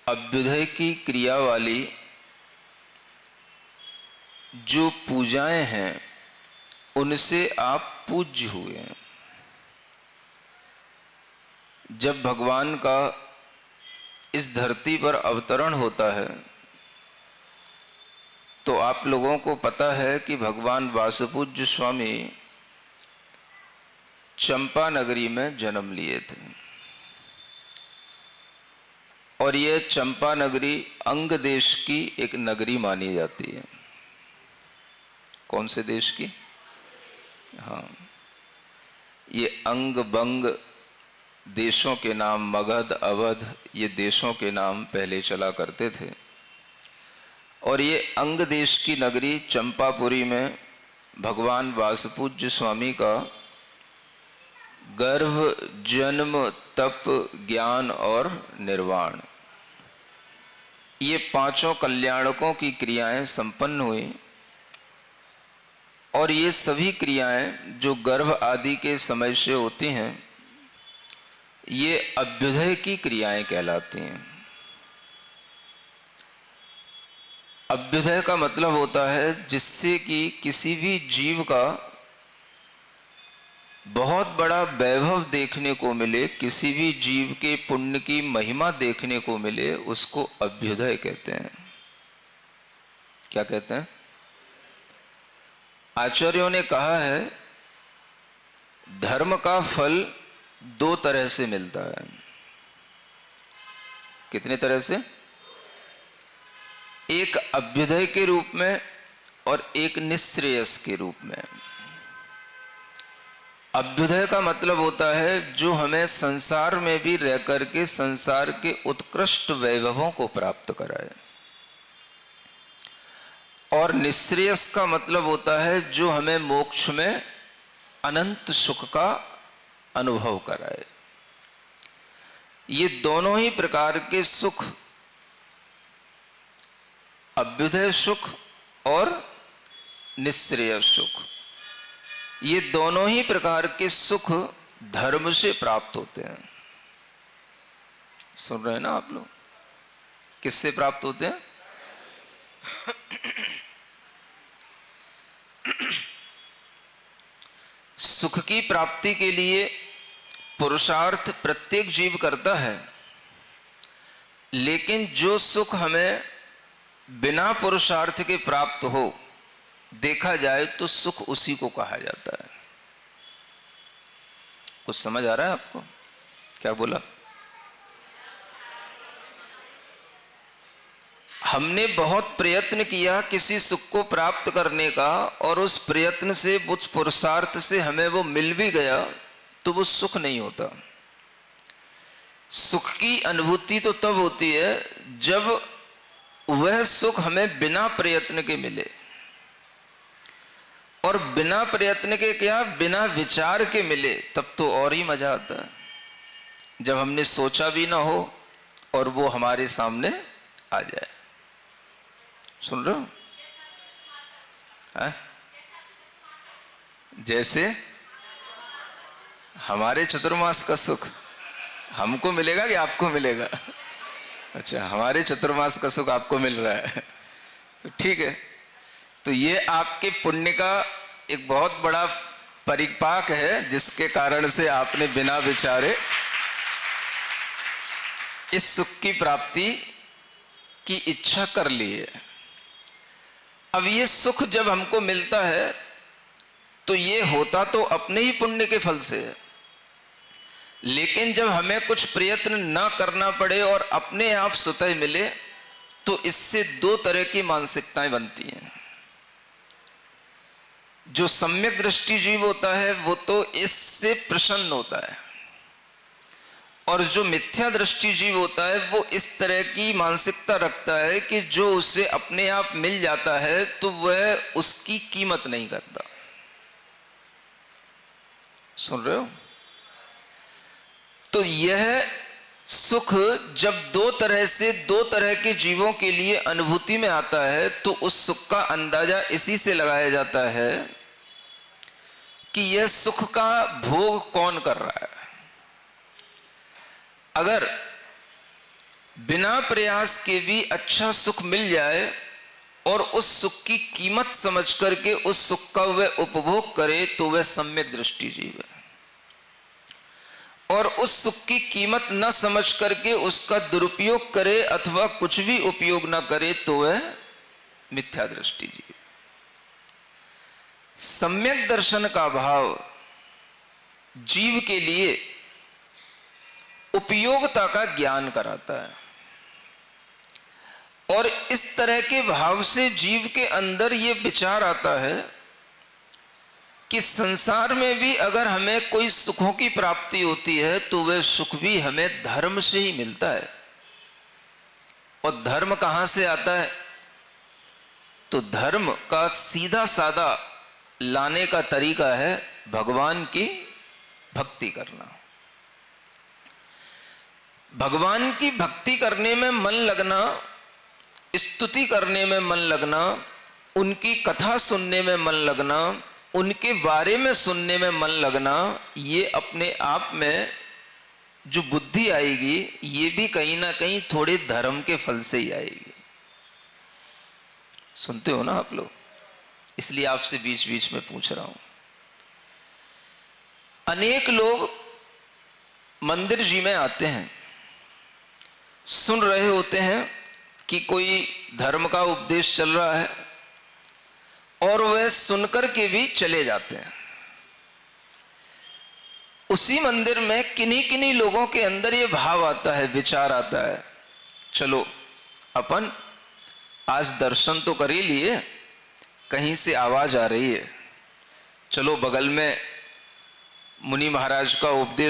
अभ्युदय की क्रिया वाली जो पूजाएं हैं उनसे आप पूज्य हुए हैं। जब भगवान का इस धरती पर अवतरण होता है तो आप लोगों को पता है कि भगवान वासुपूज्य स्वामी चंपा नगरी में जन्म लिए थे और ये चंपा नगरी अंग देश की एक नगरी मानी जाती है। कौन से देश की? हाँ, ये अंग बंग देशों के नाम, मगध अवध, ये देशों के नाम पहले चला करते थे। और ये अंग देश की नगरी चंपापुरी में भगवान वासुपूज्य स्वामी का गर्भ, जन्म, तप, ज्ञान और निर्वाण, ये पांचों कल्याणकों की क्रियाएं संपन्न हुई। और ये सभी क्रियाएं जो गर्भ आदि के समय से होती हैं ये अभ्युदय की क्रियाएं कहलाती हैं। अभ्युदय का मतलब होता है जिससे कि किसी भी जीव का बहुत बड़ा वैभव देखने को मिले, किसी भी जीव के पुण्य की महिमा देखने को मिले, उसको अभ्युदय कहते हैं। क्या कहते हैं? आचार्यों ने कहा है धर्म का फल दो तरह से मिलता है। कितने तरह से? एक अभ्युदय के रूप में और एक निःश्रेयस के रूप में। अभ्युदय का मतलब होता है जो हमें संसार में भी रह करके संसार के उत्कृष्ट वैभवों को प्राप्त कराए, और निःश्रेयस का मतलब होता है जो हमें मोक्ष में अनंत सुख का अनुभव कराए। ये दोनों ही प्रकार के सुख, अभ्युदय सुख और निःश्रेयस सुख, ये दोनों ही प्रकार के सुख धर्म से प्राप्त होते हैं। सुन रहे हैं ना आप लोग? किससे प्राप्त होते हैं? सुख की प्राप्ति के लिए पुरुषार्थ प्रत्येक जीव करता है, लेकिन जो सुख हमें बिना पुरुषार्थ के प्राप्त हो, देखा जाए तो सुख उसी को कहा जाता है। कुछ समझ आ रहा है आपको? क्या बोला? हमने बहुत प्रयत्न किया किसी सुख को प्राप्त करने का, और उस प्रयत्न से, उस पुरुषार्थ से हमें वो मिल भी गया तो वो सुख नहीं होता। सुख की अनुभूति तो तब होती है जब वह सुख हमें बिना प्रयत्न के मिले, और बिना प्रयत्न के क्या, बिना विचार के मिले, तब तो और ही मजा आता है। जब हमने सोचा भी ना हो और वो हमारे सामने आ जाए। सुन रहे हो? जैसे हमारे चतुर्मास का सुख हमको मिलेगा कि आपको मिलेगा? अच्छा, हमारे चतुर्मास का सुख आपको मिल रहा है तो ठीक है। तो ये आपके पुण्य का एक बहुत बड़ा परिपाक है जिसके कारण से आपने बिना विचारे इस सुख की प्राप्ति की इच्छा कर ली है। अब ये सुख जब हमको मिलता है तो ये होता तो अपने ही पुण्य के फल से है, लेकिन जब हमें कुछ प्रयत्न ना करना पड़े और अपने आप स्वतः मिले तो इससे दो तरह की मानसिकताएं बनती हैं। जो सम्यक दृष्टि जीव होता है वो तो इससे प्रसन्न होता है, और जो मिथ्या दृष्टि जीव होता है वो इस तरह की मानसिकता रखता है कि जो उसे अपने आप मिल जाता है तो वह उसकी कीमत नहीं करता। सुन रहे हो? तो यह सुख जब दो तरह से, दो तरह के जीवों के लिए अनुभूति में आता है तो उस सुख का अंदाजा इसी से लगाया जाता है कि यह सुख का भोग कौन कर रहा है। अगर बिना प्रयास के भी अच्छा सुख मिल जाए और उस सुख की कीमत समझ करके उस सुख का वह उपभोग करे तो वह सम्यक दृष्टि जीव है। और उस सुख की कीमत न समझ करके उसका दुरुपयोग करे अथवा कुछ भी उपयोग न करे तो वह मिथ्या दृष्टि जीव। सम्यक दर्शन का भाव जीव के लिए उपयोगिता का ज्ञान कराता है और इस तरह के भाव से जीव के अंदर यह विचार आता है कि संसार में भी अगर हमें कोई सुखों की प्राप्ति होती है तो वह सुख भी हमें धर्म से ही मिलता है। और धर्म कहां से आता है? तो धर्म का सीधा सादा लाने का तरीका है भगवान की भक्ति करना। भगवान की भक्ति करने में मन लगना, स्तुति करने में मन लगना, उनकी कथा सुनने में मन लगना, उनके बारे में सुनने में मन लगना, ये अपने आप में जो बुद्धि आएगी ये भी कहीं ना कहीं थोड़े धर्म के फल से ही आएगी। सुनते हो ना आप लोग, इसलिए आपसे बीच बीच में पूछ रहा हूं। अनेक लोग मंदिर जी में आते हैं, सुन रहे होते हैं कि कोई धर्म का उपदेश चल रहा है और वह सुनकर के भी चले जाते हैं। उसी मंदिर में किन्हीं किन्हीं लोगों के अंदर यह भाव आता है, विचार आता है, चलो अपन आज दर्शन तो कर ही लिए, कहीं से आवाज आ रही है, चलो बगल में मुनि महाराज का उपदेश